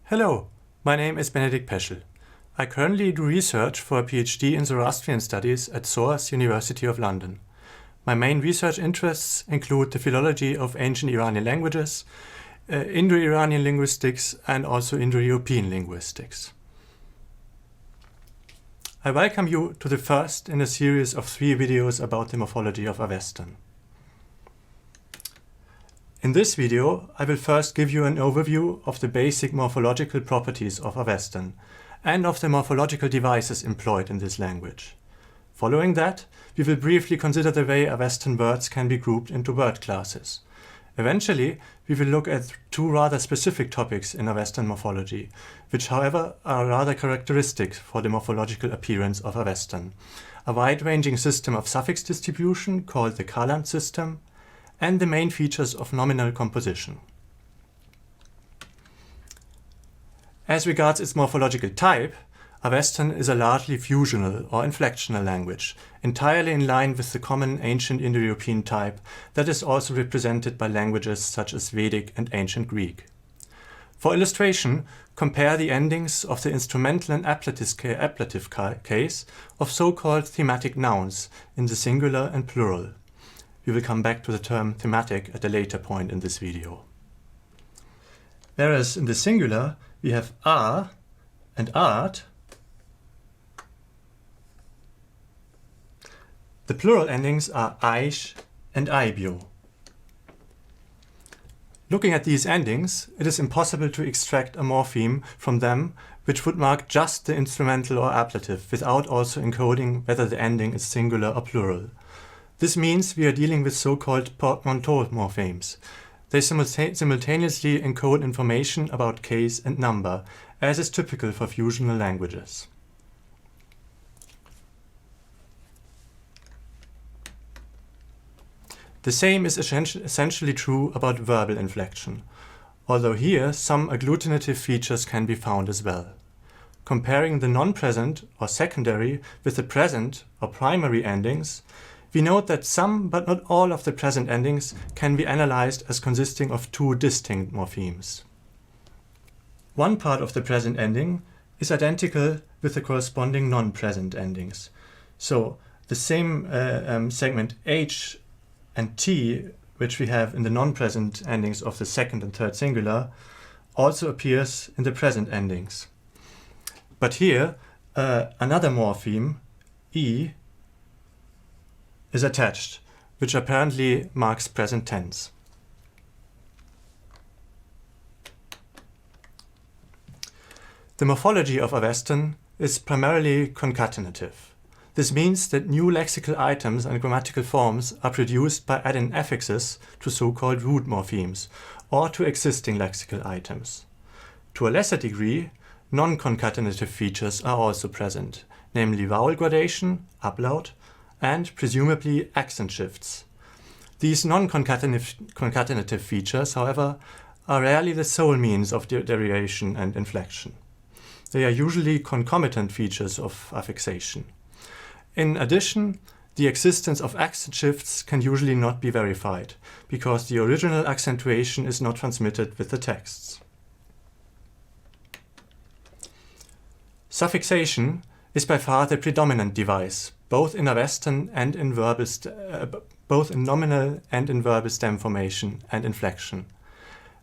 Hello, my name is Benedikt Peschel. I currently do research for a PhD in Zoroastrian Studies at SOAS, University of London. My main research interests include the philology of ancient Iranian languages, Indo-Iranian linguistics, and also Indo-European linguistics. I welcome you to the first in a series of 3 videos about the morphology of Avestan. In this video, I will first give you an overview of the basic morphological properties of Avestan and of the morphological devices employed in this language. Following that, we will briefly consider the way Avestan words can be grouped into word classes. Eventually, we will look at 2 rather specific topics in Avestan morphology, which however are rather characteristic for the morphological appearance of Avestan: a wide-ranging system of suffix distribution called the Caland system, and the main features of nominal composition. As regards its morphological type, Avestan is a largely fusional or inflectional language, entirely in line with the common ancient Indo-European type that is also represented by languages such as Vedic and ancient Greek. For illustration, compare the endings of the instrumental and ablative case of so-called thematic nouns in the singular and plural. We will come back to the term thematic at a later point in this video. Whereas in the singular we have a and art, the plural endings are aish and aibio. Looking at these endings, it is impossible to extract a morpheme from them which would mark just the instrumental or ablative without also encoding whether the ending is singular or plural. This means we are dealing with so-called portmanteau morphemes. They simultaneously encode information about case and number, as is typical for fusional languages. The same is essentially true about verbal inflection, although here some agglutinative features can be found as well. Comparing the non-present or secondary with the present or primary endings, we note that some, but not all, of the present endings can be analyzed as consisting of 2 distinct morphemes. One part of the present ending is identical with the corresponding non-present endings. So the same segment H and T, which we have in the non-present endings of the second and third singular, also appears in the present endings. But here, another morpheme, E, is attached, which apparently marks present tense. The morphology of Avestan is primarily concatenative. This means that new lexical items and grammatical forms are produced by adding affixes to so-called root morphemes or to existing lexical items. To a lesser degree, non-concatenative features are also present, namely vowel gradation, ablaut, and presumably accent shifts. These non-concatenative features, however, are rarely the sole means of derivation and inflection. They are usually concomitant features of affixation. In addition, the existence of accent shifts can usually not be verified, because the original accentuation is not transmitted with the texts. Suffixation is by far the predominant device, both in Avestan and in both in nominal and in verbal stem formation and inflection.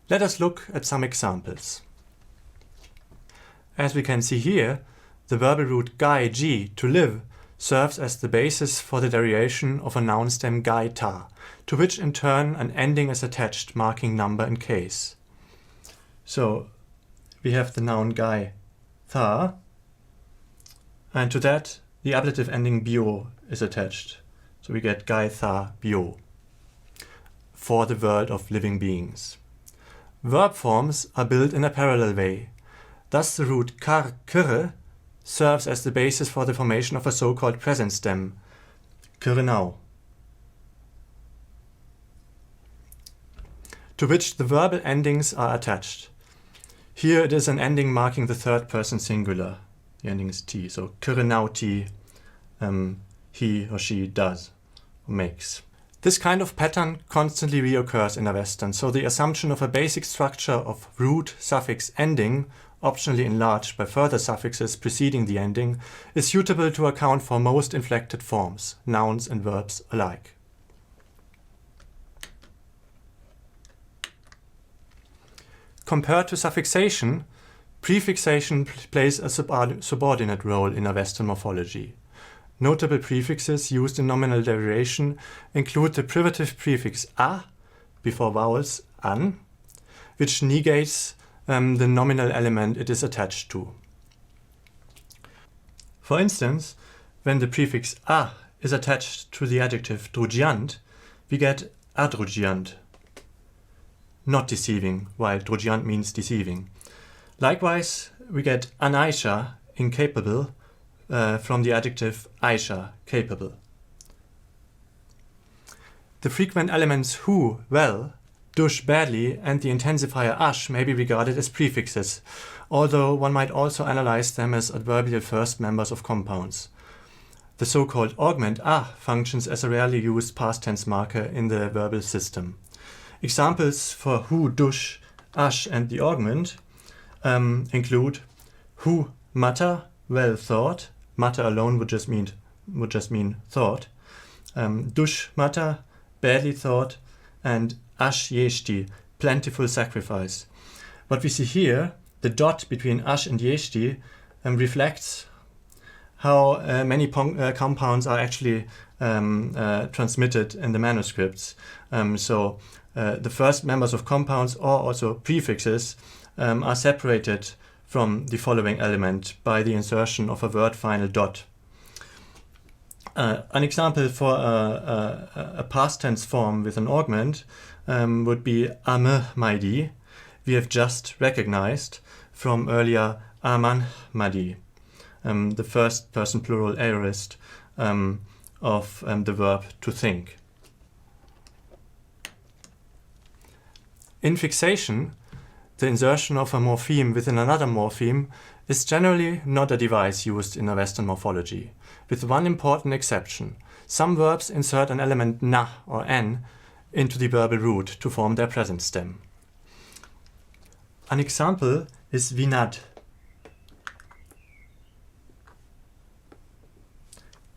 Let us look at some examples. As we can see here, the verbal root gai ji, to live, serves as the basis for the derivation of a noun stem gai ta, to which in turn an ending is attached marking number and case. So we have the noun gai tha, and to that the ablative ending bio is attached. So we get gai tha bio for the world of living beings. Verb forms are built in a parallel way. Thus the root kar kere serves as the basis for the formation of a so-called present stem, kerenau, to which the verbal endings are attached. Here it is an ending marking the third person singular. The ending is T, so kerenauti, he or she does, or makes. This kind of pattern constantly reoccurs in Avestan, so the assumption of a basic structure of root suffix ending optionally enlarged by further suffixes preceding the ending, is suitable to account for most inflected forms, nouns and verbs alike. Compared to suffixation, prefixation plays a subordinate role in a Western morphology. Notable prefixes used in nominal derivation include the privative prefix a before vowels an, which negates the nominal element it is attached to. For instance, when the prefix a is attached to the adjective drugiant, we get adrugiant, not deceiving, while drugiant means deceiving. Likewise, we get anaisha, incapable, from the adjective aisha, capable. The frequent elements who, well, dush, badly, and the intensifier ash may be regarded as prefixes, although one might also analyze them as adverbial first members of compounds. The so-called augment a functions as a rarely used past tense marker in the verbal system. Examples for who, dush, ash, and the augment include who matter, well thought. Matter alone would just mean thought. Dush matter, badly thought, and ash yeshti, plentiful sacrifice. What we see here, the dot between ash and yeshti, reflects how many compounds are actually transmitted in the manuscripts. So the first members of compounds, or also prefixes, are separated from the following element by the insertion of a word final dot. An example for a past tense form with an augment would be amahmadi. We have just recognized from earlier amanmadi, the first person plural aorist of the verb to think. In fixation, the insertion of a morpheme within another morpheme is generally not a device used in a Western morphology, with one important exception. Some verbs insert an element na or n into the verbal root to form their present stem. An example is vinad.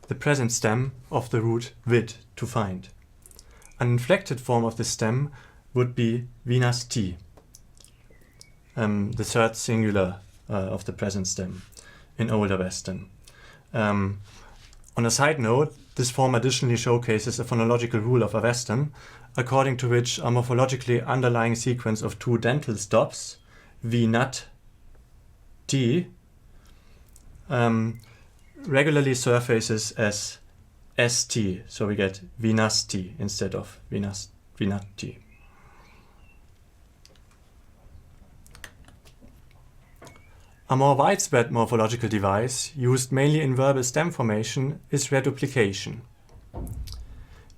The present stem of the root vid, to find. An inflected form of the stem would be vinasti, the third singular of the present stem in Older Western. On a side note, this form additionally showcases a phonological rule of a Western, according to which a morphologically underlying sequence of two dental stops, vinat, t, regularly surfaces as st, so we get vinasti instead of vinati. A more widespread morphological device, used mainly in verbal stem formation, is reduplication.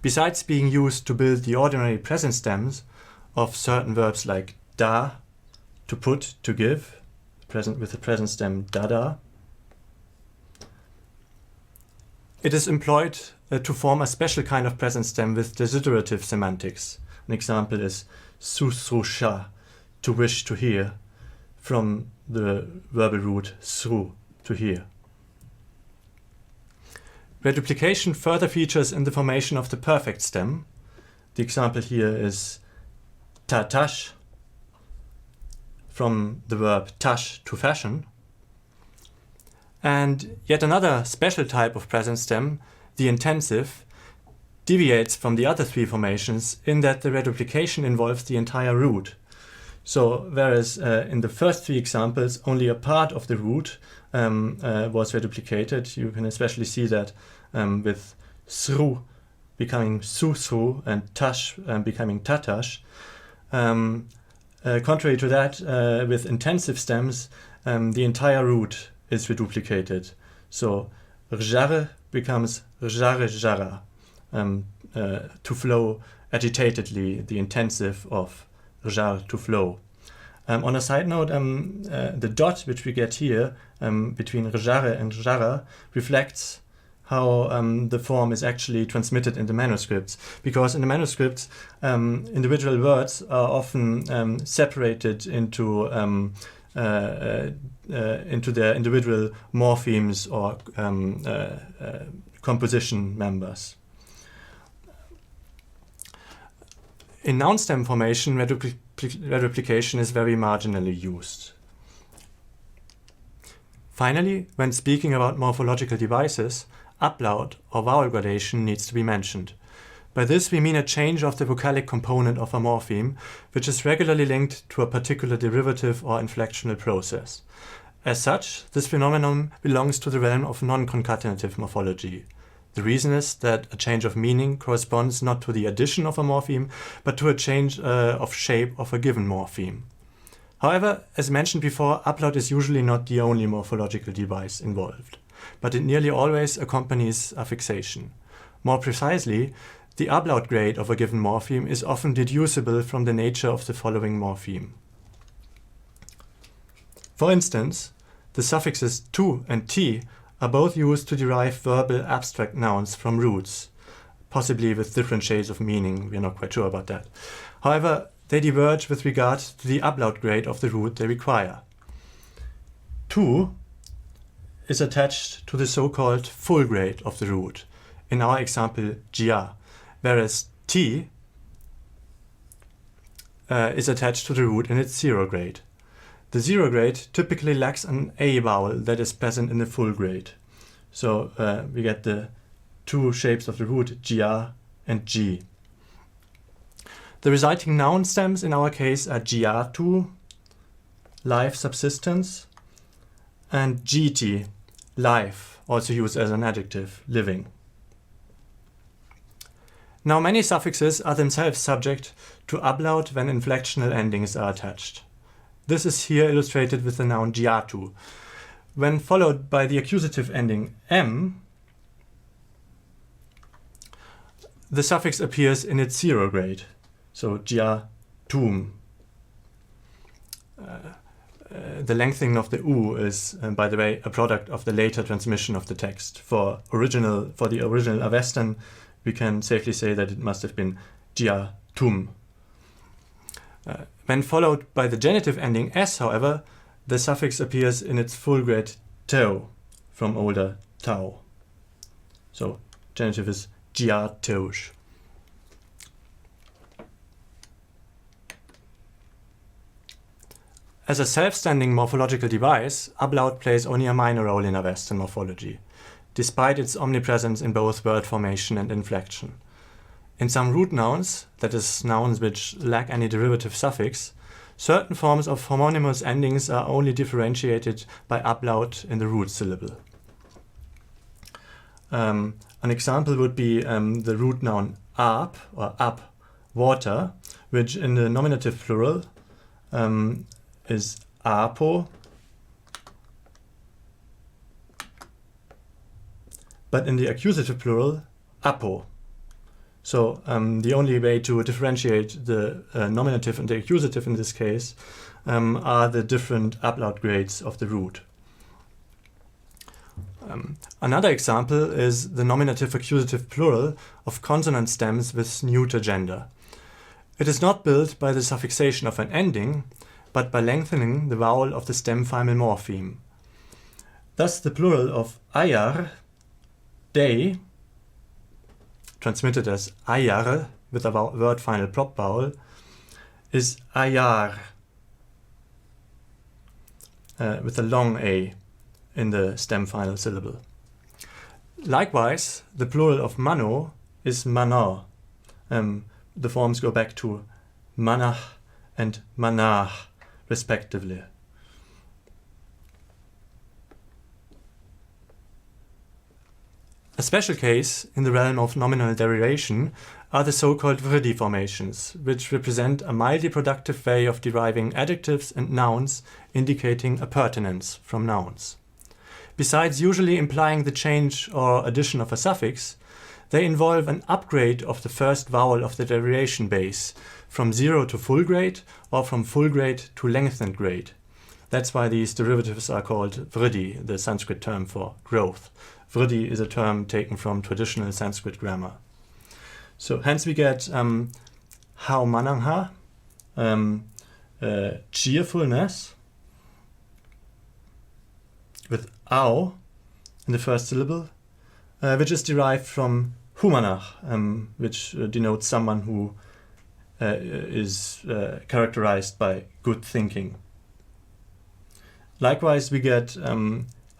Besides being used to build the ordinary present stems of certain verbs like da, to put, to give, with the present stem dada, it is employed to form a special kind of present stem with desiderative semantics. An example is susrusha, to wish to hear, from the verbal root sru, to hear. Reduplication further features in the formation of the perfect stem. The example here is tatash, from the verb tash, to fashion. And yet another special type of present stem, the intensive, deviates from the other three formations in that the reduplication involves the entire root. So whereas in the first three examples only a part of the root was reduplicated, you can especially see that with sru becoming susru and tash becoming tatash. Contrary to that, with intensive stems, the entire root is reduplicated. So rjare becomes rjare jara, to flow agitatedly, the intensive of rjar, to flow. On a side note, the dot which we get here between rjare and rjara reflects how the form is actually transmitted in the manuscripts, because in the manuscripts individual words are often separated into into their individual morphemes or composition members. In noun stem formation, reduplication is very marginally used. Finally, when speaking about morphological devices, upload or vowel gradation needs to be mentioned. By this we mean a change of the vocalic component of a morpheme, which is regularly linked to a particular derivative or inflectional process. As such, this phenomenon belongs to the realm of non-concatenative morphology. The reason is that a change of meaning corresponds not to the addition of a morpheme, but to a change of shape of a given morpheme. However, as mentioned before, upload is usually not the only morphological device involved, but it nearly always accompanies affixation. More precisely, the upload grade of a given morpheme is often deducible from the nature of the following morpheme. For instance, the suffixes tu and ti are both used to derive verbal abstract nouns from roots, possibly with different shades of meaning, we are not quite sure about that. However, they diverge with regard to the upload grade of the root they require. Tu is attached to the so-called full grade of the root, in our example jia, whereas ti is attached to the root in its zero grade. The zero grade typically lacks an a vowel that is present in the full grade. So we get the two shapes of the root, jia and ji. The resulting noun stems in our case are jiatu, life, subsistence, and jiti, life, also used as an adjective, living. Now many suffixes are themselves subject to upload when inflectional endings are attached. This is here illustrated with the noun jiatu. When followed by the accusative ending m, the suffix appears in its zero grade, so jiatum. The lengthening of the u is, by the way, a product of the later transmission of the text. For the original Avestan, we can safely say that it must have been jiatum. When followed by the genitive ending s, however, the suffix appears in its full grade tau, from older tau. So genitive is jiatoush. As a self-standing morphological device, upload plays only a minor role in Avestan morphology, despite its omnipresence in both word formation and inflection. In some root nouns, that is, nouns which lack any derivative suffix, certain forms of homonymous endings are only differentiated by upload in the root syllable. An example would be the root noun ab, or ab, water, which in the nominative plural is apo, but in the accusative plural, apo. So the only way to differentiate the nominative and the accusative in this case are the different upload grades of the root. Another example is the nominative-accusative plural of consonant stems with neuter gender. It is not built by the suffixation of an ending, but by lengthening the vowel of the stem-final morpheme. Thus the plural of ayar, day, transmitted as ayar with a word final prop vowel, is ayar with a long a in the stem final syllable. Likewise, the plural of mano is mana. The forms go back to manach and manach, respectively. A special case in the realm of nominal derivation are the so-called vridi formations, which represent a mildly productive way of deriving adjectives and nouns indicating appurtenance from nouns. Besides usually implying the change or addition of a suffix, they involve an upgrade of the first vowel of the derivation base from zero to full grade or from full grade to lengthened grade. That's why these derivatives are called vridi, the Sanskrit term for growth. Vridi is a term taken from traditional Sanskrit grammar. So hence we get hau manangha, cheerfulness, with au in the first syllable, which is derived from humanach, which denotes someone who is characterized by good thinking. Likewise, we get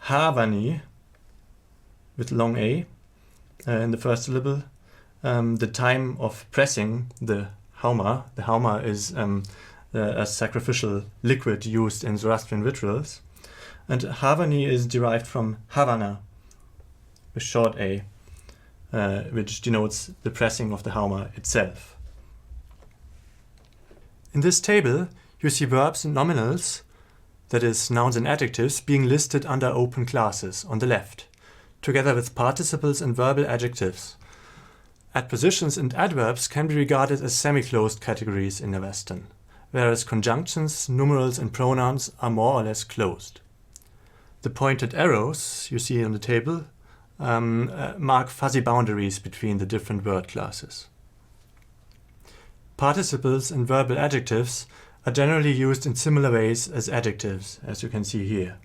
havani with long a in the first syllable. The time of pressing the hauma. The hauma is a sacrificial liquid used in Zoroastrian rituals. And havani is derived from havana with short a, which denotes the pressing of the hauma itself. In this table, you see verbs and nominals, that is, nouns and adjectives, being listed under open classes on the left, together with participles and verbal adjectives. Adpositions and adverbs can be regarded as semi-closed categories in Avestan, whereas conjunctions, numerals, and pronouns are more or less closed. The pointed arrows you see on the table mark fuzzy boundaries between the different word classes. Participles and verbal adjectives are generally used in similar ways as adjectives, as you can see here.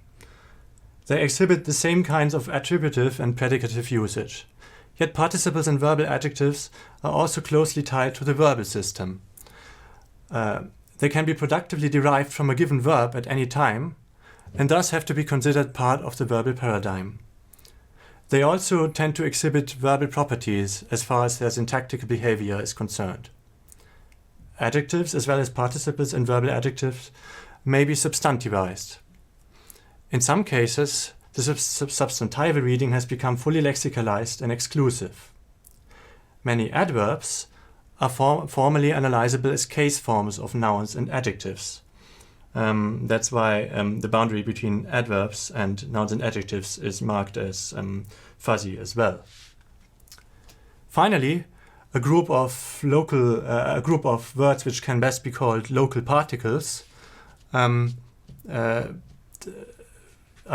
They exhibit the same kinds of attributive and predicative usage. Yet participles and verbal adjectives are also closely tied to the verbal system. They can be productively derived from a given verb at any time, and thus have to be considered part of the verbal paradigm. They also tend to exhibit verbal properties as far as their syntactical behavior is concerned. Adjectives, as well as participles and verbal adjectives, may be substantivized. In some cases, the substantival reading has become fully lexicalized and exclusive. Many adverbs are formally analyzable as case forms of nouns and adjectives. That's why the boundary between adverbs and nouns and adjectives is marked as fuzzy as well. Finally, a group of words which can best be called local particles are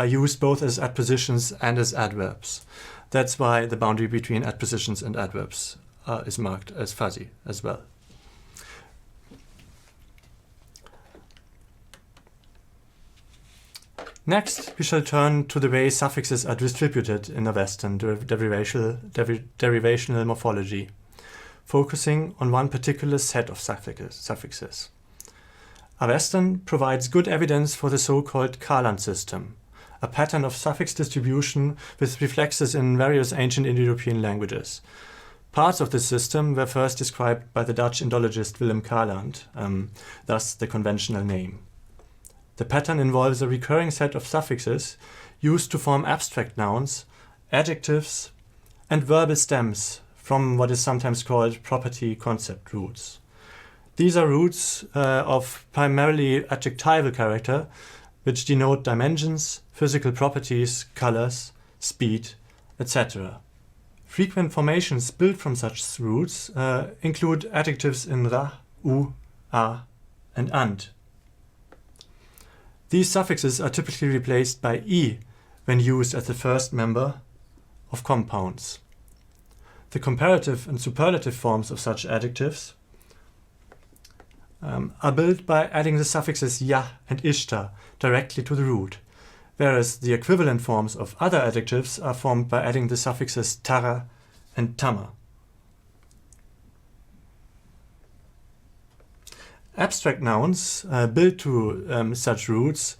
used both as adpositions and as adverbs. That's why the boundary between adpositions and adverbs is marked as fuzzy as well. Next, we shall turn to the way suffixes are distributed in Avestan derivational morphology, focusing on one particular set of suffixes. Avestan provides good evidence for the so-called Caland system, a pattern of suffix distribution with reflexes in various ancient Indo-European languages. Parts of this system were first described by the Dutch Indologist Willem Caland, thus the conventional name. The pattern involves a recurring set of suffixes used to form abstract nouns, adjectives, and verbal stems from what is sometimes called property concept roots. These are roots of primarily adjectival character, which denote dimensions, physical properties, colors, speed, etc. Frequent formations built from such roots include adjectives in ra, u, a, and ant. These suffixes are typically replaced by e when used as the first member of compounds. The comparative and superlative forms of such adjectives are built by adding the suffixes ya and ishta directly to the root, whereas the equivalent forms of other adjectives are formed by adding the suffixes tara and tama. Abstract nouns built to such roots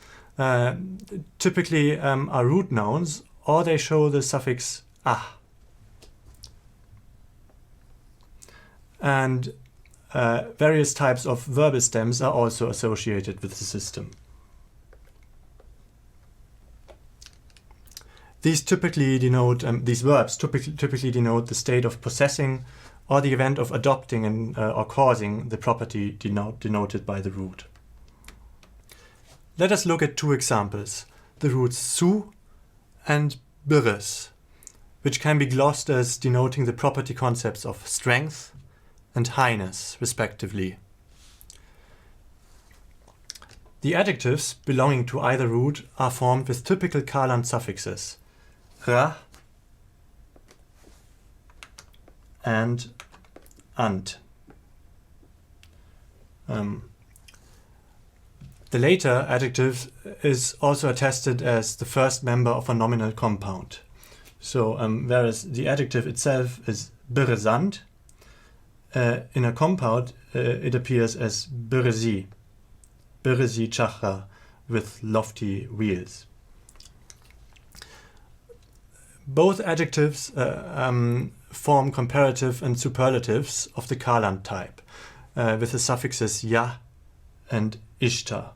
typically are root nouns, or they show the suffix ah. And various types of verbal stems are also associated with the system. These verbs typically denote the state of possessing or the event of adopting or causing the property denoted by the root. Let us look at two examples, the roots su and bires, which can be glossed as denoting the property concepts of strength and highness, respectively. The adjectives belonging to either root are formed with typical Caland suffixes, ra and ant. The later adjective is also attested as the first member of a nominal compound. So whereas the adjective itself is berezant, in a compound it appears as berezi, berezi chakra, with lofty wheels. Both adjectives form comparative and superlatives of the Caland type, with the suffixes ja and ishta.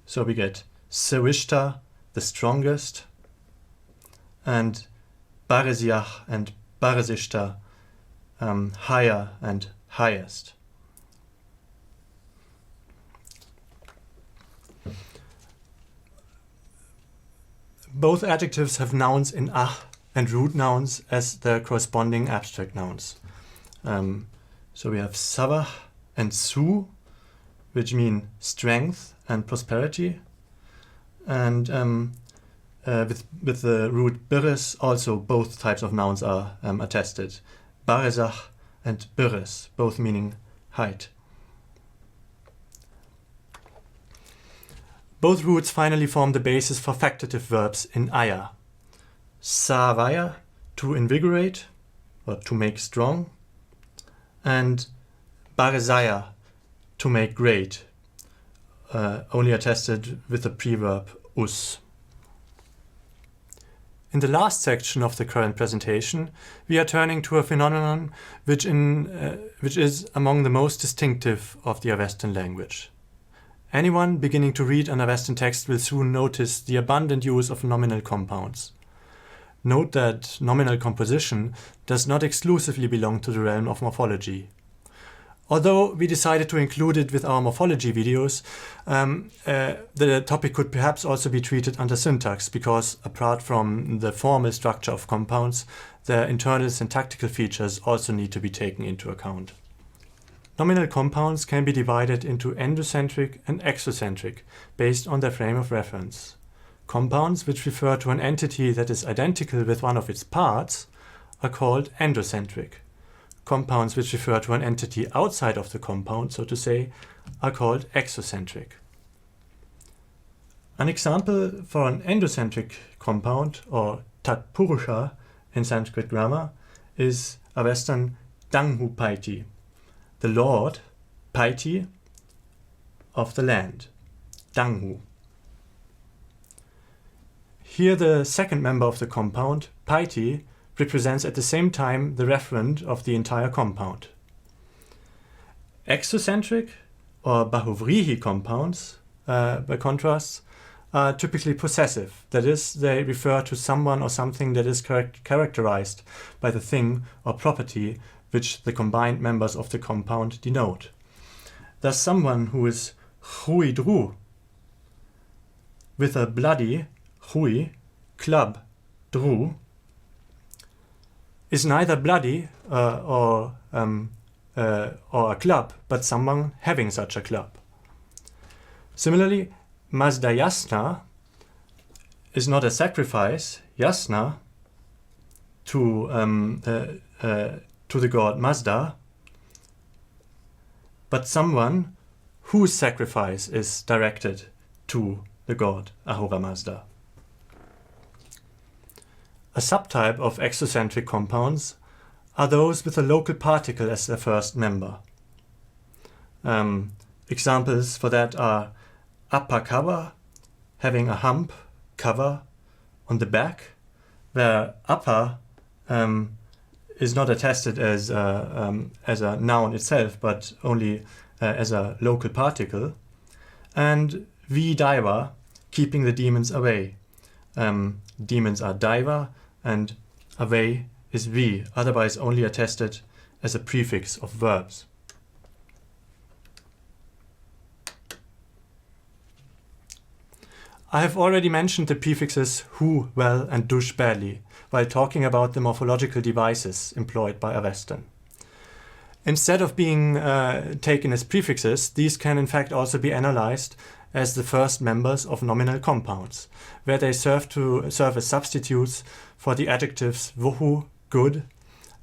So we get sewishta, the strongest, and bareziach and barezishta, higher and highest. Both adjectives have nouns in ach and root nouns as their corresponding abstract nouns. So we have savach and su, which mean strength and prosperity, and with the root bires also both types of nouns are attested. Barezach and bires, both meaning height. Both roots finally form the basis for factative verbs in aya. Savaya, to invigorate or to make strong, and barezaya, to make great, only attested with the preverb us. In the last section of the current presentation, we are turning to a phenomenon which is among the most distinctive of the Avestan language. Anyone beginning to read an Avestan text will soon notice the abundant use of nominal compounds. Note that nominal composition does not exclusively belong to the realm of morphology. Although we decided to include it with our morphology videos, the topic could perhaps also be treated under syntax, because apart from the formal structure of compounds, their internal syntactical features also need to be taken into account. Nominal compounds can be divided into endocentric and exocentric based on their frame of reference. Compounds which refer to an entity that is identical with one of its parts are called endocentric. Compounds which refer to an entity outside of the compound, so to say, are called exocentric. An example for an endocentric compound, or tatpurusha in Sanskrit grammar, is Avestan Danghu Paiti, the Lord, Paiti, of the land, Danghu. Here the second member of the compound, Paiti, represents at the same time the referent of the entire compound. Exocentric or bahuvrihi compounds, by contrast, are typically possessive. That is, they refer to someone or something that is characterized by the thing or property which the combined members of the compound denote. Thus, someone who is huidru, with a bloody hui, club, dru, is neither bloody or a club, but someone having such a club. Similarly, Mazda Yasna is not a sacrifice, Yasna, to the god Mazda, but someone whose sacrifice is directed to the god Ahura Mazda. A subtype of exocentric compounds are those with a local particle as their first member. Examples for that are appa-kava, having a hump, cover, on the back, where appa is not attested as a noun itself, but only as a local particle, and vi-daiva, keeping the demons away. Demons are daiva, and away is vi, otherwise only attested as a prefix of verbs. I have already mentioned the prefixes hu well and dush badly while talking about the morphological devices employed by Avestan. Instead of being taken as prefixes, these can in fact also be analyzed as the first members of nominal compounds, where they serve as substitutes for the adjectives vuhu, good,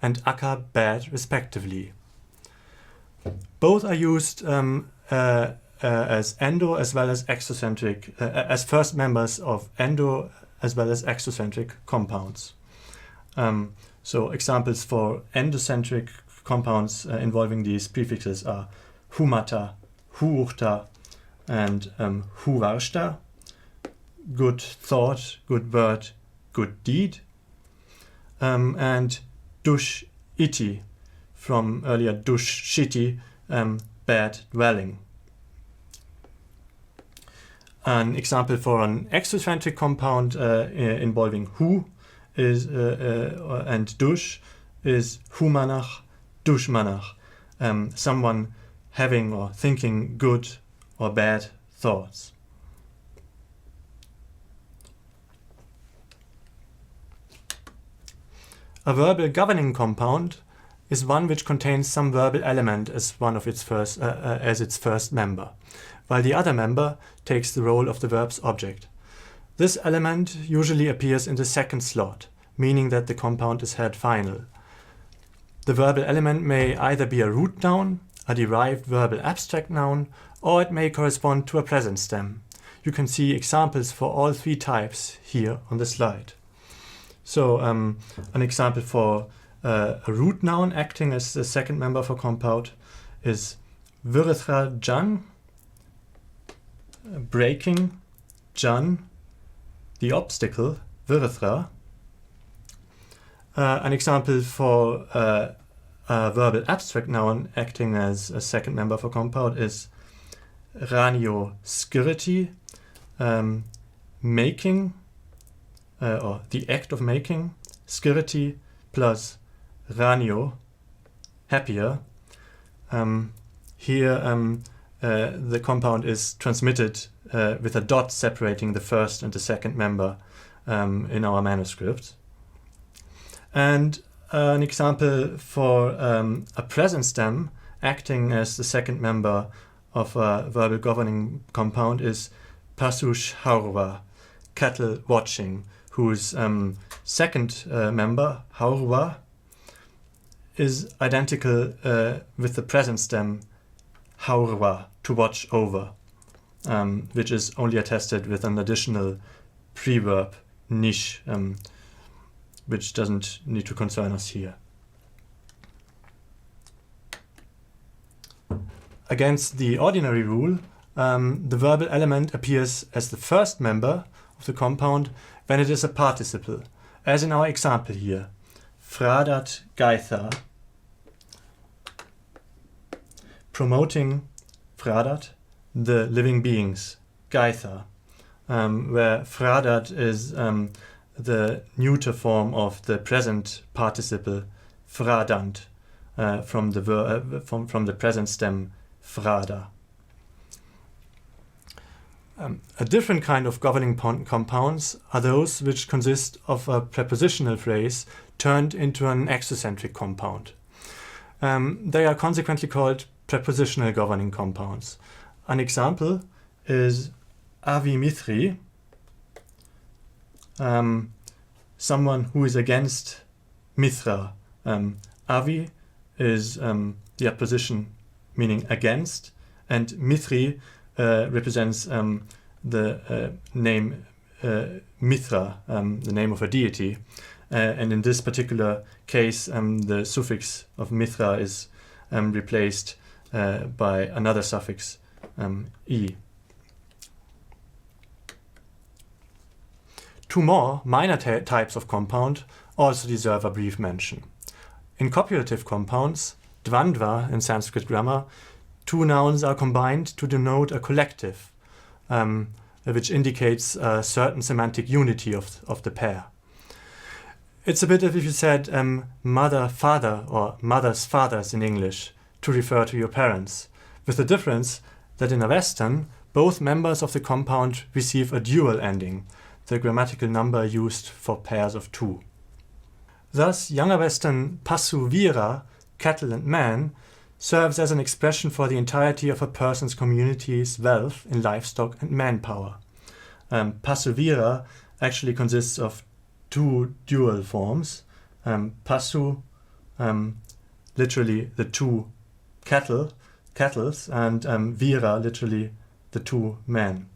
and akka, bad, respectively. Both are used as endo as well as exocentric, as first members of endo as well as exocentric compounds. So examples for endocentric compounds involving these prefixes are humata, huurta, and huvarsta, good thought, good word, good deed, and dush iti, from earlier dush shiti, bad dwelling. An example for an exocentric compound involving hu is and dush is humanach, dushmanach, someone having or thinking good or bad thoughts. A verbal governing compound is one which contains some verbal element as one of its first as its first member, while the other member takes the role of the verb's object. This element usually appears in the second slot, meaning that the compound is held final. The verbal element may either be a root noun, a derived verbal abstract noun, or it may correspond to a present stem. You can see examples for all three types here on the slide. So an example for a root noun acting as the second member of a compound is virithra jan, breaking, jan, the obstacle, virithra. An example for a verbal abstract noun acting as a second member of a compound is ranio skiriti, making, or the act of making, skiriti plus ranio, happier. Here the compound is transmitted with a dot separating the first and the second member in our manuscript. And an example for a present stem acting as the second member of a verbal governing compound is pasush haurva, cattle watching, whose second member, haurva, is identical with the present stem haurva, to watch over, which is only attested with an additional preverb, nish, which doesn't need to concern us here. Against the ordinary rule, the verbal element appears as the first member of the compound when it is a participle, as in our example here, fradat gaitha, promoting fradat, the living beings, gaitha, where fradat is the neuter form of the present participle fradant, from the present stem frada. A different kind of governing compounds are those which consist of a prepositional phrase turned into an exocentric compound. They are consequently called prepositional governing compounds. An example is avi mithri, someone who is against mithra. Avi is the apposition meaning against, and mithri represents the name Mithra, the name of a deity. And in this particular case, the suffix of Mithra is replaced by another suffix, e. Two more minor types of compound also deserve a brief mention. In copulative compounds, dvandva in Sanskrit grammar, two nouns are combined to denote a collective, which indicates a certain semantic unity of the pair. It's a bit as if you said mother, father, or mothers, fathers in English, to refer to your parents, with the difference that in a Western, both members of the compound receive a dual ending, the grammatical number used for pairs of two. Thus, Younger Western passu vira, cattle and man, serves as an expression for the entirety of a person's community's wealth in livestock and manpower. Passu vira actually consists of two dual forms. Passu, literally the two cattle, kettles, and vira, literally the two men.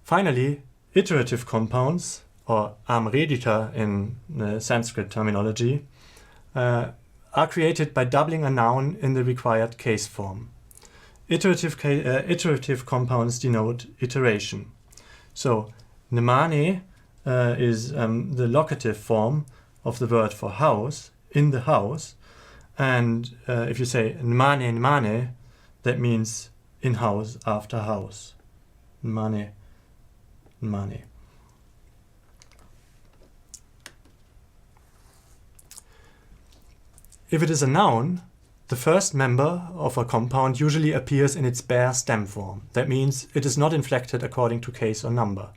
Finally, iterative compounds, or amredita in Sanskrit terminology, are created by doubling a noun in the required case form. Iterative compounds denote iteration. So, nemane is the locative form of the word for house, in the house, and if you say nemane nemane, that means in house after house. Nemane nemane. If it is a noun, the first member of a compound usually appears in its bare stem form. That means it is not inflected according to case or number.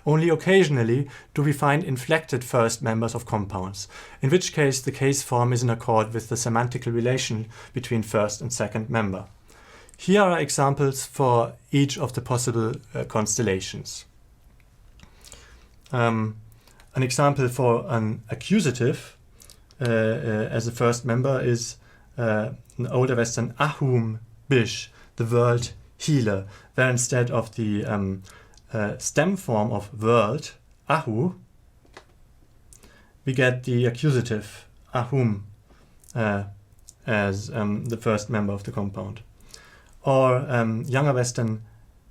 Only occasionally do we find inflected first members of compounds, in which case the case form is in accord with the semantical relation between first and second member. Here are examples for each of the possible constellations. An example for an accusative as a first member is an Older Western ahum bish, the world healer, where instead of the stem form of world, ahu, we get the accusative ahum as the first member of the compound. Or Younger Western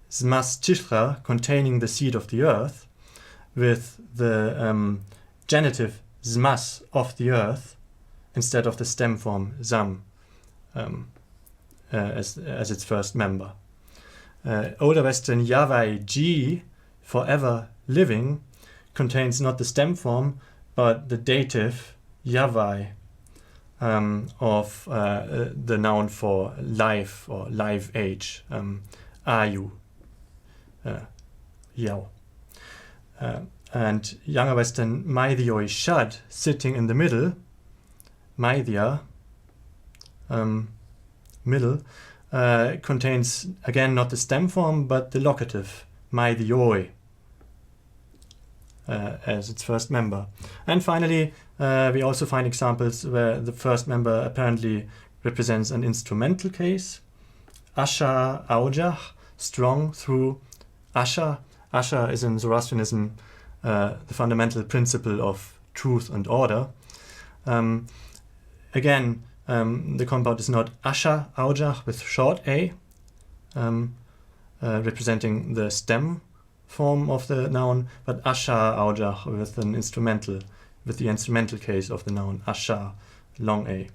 zmas chishra, containing the seed of the earth, with the genitive zmas, of the earth, instead of the stem form zam as its first member. Older Western Yahweh G, forever living, contains not the stem form but the dative Yahweh of the noun for life or live age, ayu, yao. And Younger Western Maithioi Shad, sitting in the middle, Maithia, middle, contains again not the stem form but the locative Maithioi as its first member. And finally, we also find examples where the first member apparently represents an instrumental case. Asha aujach, strong through Asha. Asha is in Zoroastrianism the fundamental principle of truth and order. Again, the compound is not Asha aujach with short a, representing the stem form of the noun, but Asha aujach with the instrumental case of the noun Asha, long a.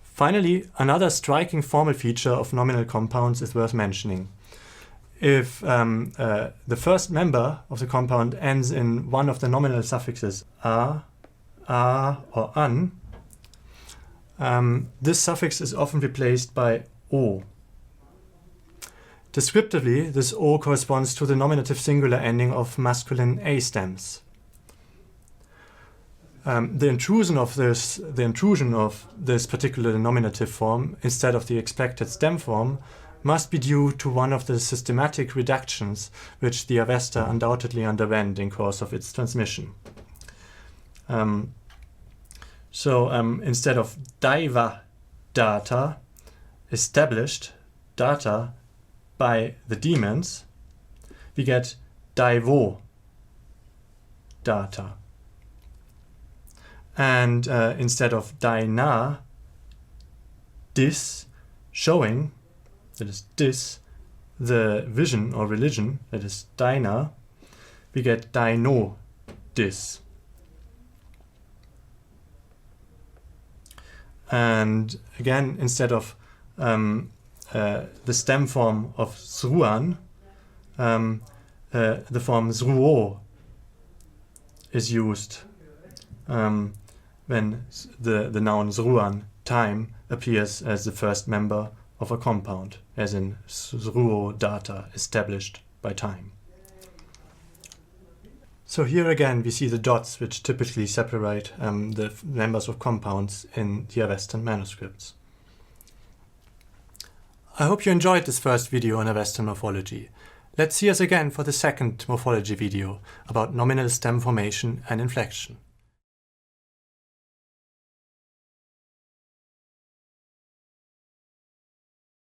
Finally, another striking formal feature of nominal compounds is worth mentioning. If the first member of the compound ends in one of the nominal suffixes a, or an, this suffix is often replaced by o. Descriptively, this o corresponds to the nominative singular ending of masculine a stems. The intrusion of this particular nominative form instead of the expected stem form must be due to one of the systematic reductions which the Avesta undoubtedly underwent in course of its transmission. Instead of daiva data, established data by the demons, we get daivo data. And instead of daina, dis, showing, that is dis, the vision or religion, that is daina, we get daino dis. And again, instead of the stem form of zruan, the form zruo is used when the noun zruan, time, appears as the first member of a compound, as in zruo data, established by time. So here again we see the dots which typically separate the members of compounds in the Avestan manuscripts. I hope you enjoyed this first video on Western morphology. Let's see us again for the second morphology video about nominal stem formation and inflection.